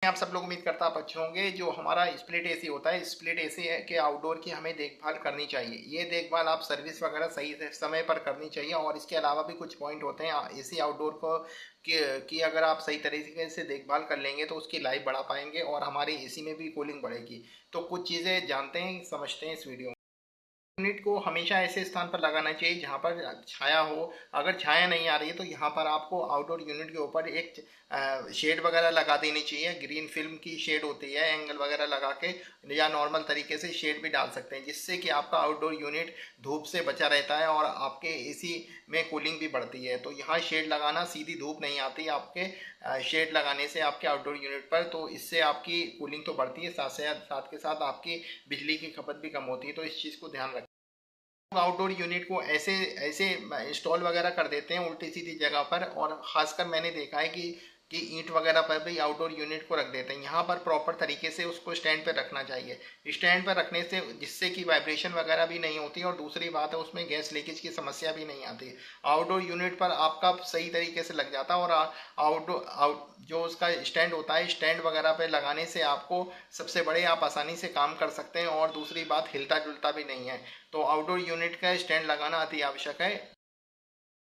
हैं आप सब लोग? उम्मीद करता आप अच्छे होंगे। जो हमारा स्प्लिट एसी होता है, स्प्लिट एसी के आउटडोर की हमें देखभाल करनी चाहिए। ये देखभाल आप सर्विस वगैरह सही समय पर करनी चाहिए। और इसके अलावा भी कुछ पॉइंट होते हैं एसी आउटडोर को कि अगर आप सही तरीके से देखभाल कर लेंगे तो उसकी लाइफ बढ़ा पाएंगे और हमारी एसी में भी कूलिंग बढ़ेगी। तो कुछ चीज़ें जानते हैं, समझते हैं इस वीडियो में। यूनिट को हमेशा ऐसे स्थान पर लगाना चाहिए जहाँ पर छाया हो। अगर छाया नहीं आ रही है तो यहाँ पर आपको आउटडोर यूनिट के ऊपर एक शेड वगैरह लगा देनी चाहिए। ग्रीन फिल्म की शेड होती है, एंगल वगैरह लगा के, या नॉर्मल तरीके से शेड भी डाल सकते हैं, जिससे कि आपका आउटडोर यूनिट धूप से बचा रहता है और आपके एसी में कूलिंग भी बढ़ती है। तो यहाँ शेड लगाना, सीधी धूप नहीं आती आपके शेड लगाने से आपके आउटडोर यूनिट पर, तो इससे आपकी कूलिंग तो बढ़ती है, साथ के साथ आपकी बिजली की खपत भी कम होती है। तो इस चीज़ को ध्यान रखें। आउटडोर यूनिट को ऐसे ऐसे इंस्टॉल वगैरह कर देते हैं उल्टी सीधी जगह पर, और खासकर मैंने देखा है कि ईंट वगैरह पर भी आउटडोर यूनिट को रख देते हैं। यहाँ पर प्रॉपर तरीके से उसको स्टैंड पर रखना चाहिए। स्टैंड पर रखने से जिससे कि वाइब्रेशन वगैरह भी नहीं होती, और दूसरी बात है उसमें गैस लीकेज की समस्या भी नहीं आती। आउटडोर यूनिट पर आपका सही तरीके से लग जाता है। और आउट जो उसका स्टैंड होता है, स्टैंड वगैरह पे लगाने से आपको सबसे बड़े आप आसानी से काम कर सकते हैं, और दूसरी बात हिलता जुलता भी नहीं है। तो आउटडोर यूनिट का स्टैंड लगाना अति आवश्यक है।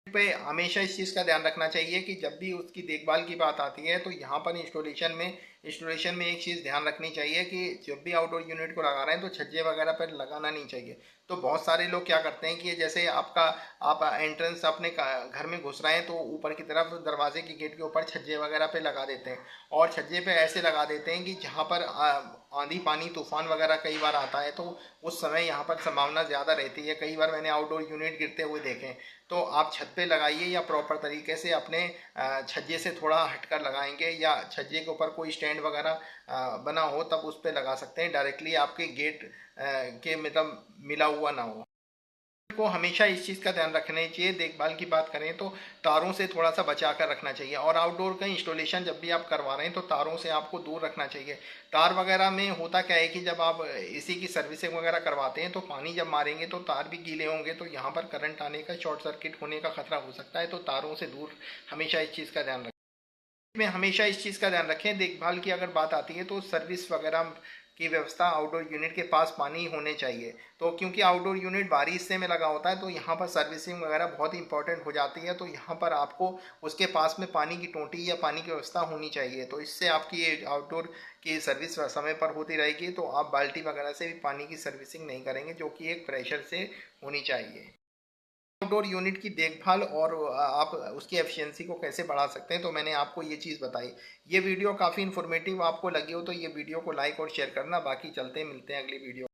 पे हमेशा इस चीज़ का ध्यान रखना चाहिए कि जब भी उसकी देखभाल की बात आती है तो यहाँ पर इंस्टॉलेशन में एक चीज़ ध्यान रखनी चाहिए कि जब भी आउटडोर यूनिट को लगा रहे हैं तो छज्जे वगैरह पर लगाना नहीं चाहिए। तो बहुत सारे लोग क्या करते हैं कि जैसे आप एंट्रेंस अपने घर में घुस रहे हैं तो ऊपर की तरफ दरवाजे की गेट के ऊपर छज्जे वगैरह पे लगा देते हैं। और छज्जे पे ऐसे लगा देते हैं कि जहाँ पर आंधी पानी तूफान वगैरह कई बार आता है, तो उस समय यहाँ पर संभावना ज़्यादा रहती है। कई बार मैंने आउटडोर यूनिट गिरते हुए देखे। तो आप छत पे लगाइए, या प्रॉपर तरीके से अपने छज्जे से थोड़ा हटकर लगाएंगे, या छज्जे के ऊपर कोई स्टैंड वगैरह बना हो तब उस पर लगा सकते हैं। डायरेक्टली आपके गेट के मतलब मिला हुआ ना हो। को हमेशा इस चीज़ का ध्यान रखना चाहिए। देखभाल की बात करें तो तारों से थोड़ा सा बचा कर रखना चाहिए। और आउटडोर का इंस्टॉलेशन जब भी आप करवा रहे हैं तो तारों से आपको दूर रखना चाहिए। तार वगैरह में होता क्या है कि जब आप एसी की सर्विसिंग वगैरह करवाते हैं तो पानी जब मारेंगे तो तार भी गीले होंगे, तो यहाँ पर करंट आने का, शॉर्ट सर्किट होने का खतरा हो सकता है। तो तारों से दूर हमेशा इस चीज़ का ध्यान रखें। में हमेशा इस चीज़ का ध्यान रखें। देखभाल की अगर बात आती है तो सर्विस वगैरह की व्यवस्था आउटडोर यूनिट के पास पानी होने चाहिए। तो क्योंकि आउटडोर यूनिट बाहरी हिस्से में लगा होता है तो यहाँ पर सर्विसिंग वगैरह बहुत इंपॉर्टेंट हो जाती है। तो यहाँ पर आपको उसके पास में पानी की टोंटी या पानी की व्यवस्था होनी चाहिए। तो इससे आपकी ये आउटडोर की सर्विस समय पर होती रहेगी। तो आप बाल्टी वगैरह से भी पानी की सर्विसिंग नहीं करेंगे, जो कि एक प्रेशर से होनी चाहिए। आउटडोर यूनिट की देखभाल और आप उसकी एफिशिएंसी को कैसे बढ़ा सकते हैं, तो मैंने आपको ये चीज़ बताई। ये वीडियो काफ़ी इन्फॉर्मेटिव आपको लगी हो तो ये वीडियो को लाइक और शेयर करना। बाकी चलते हैं, मिलते हैं अगली वीडियो।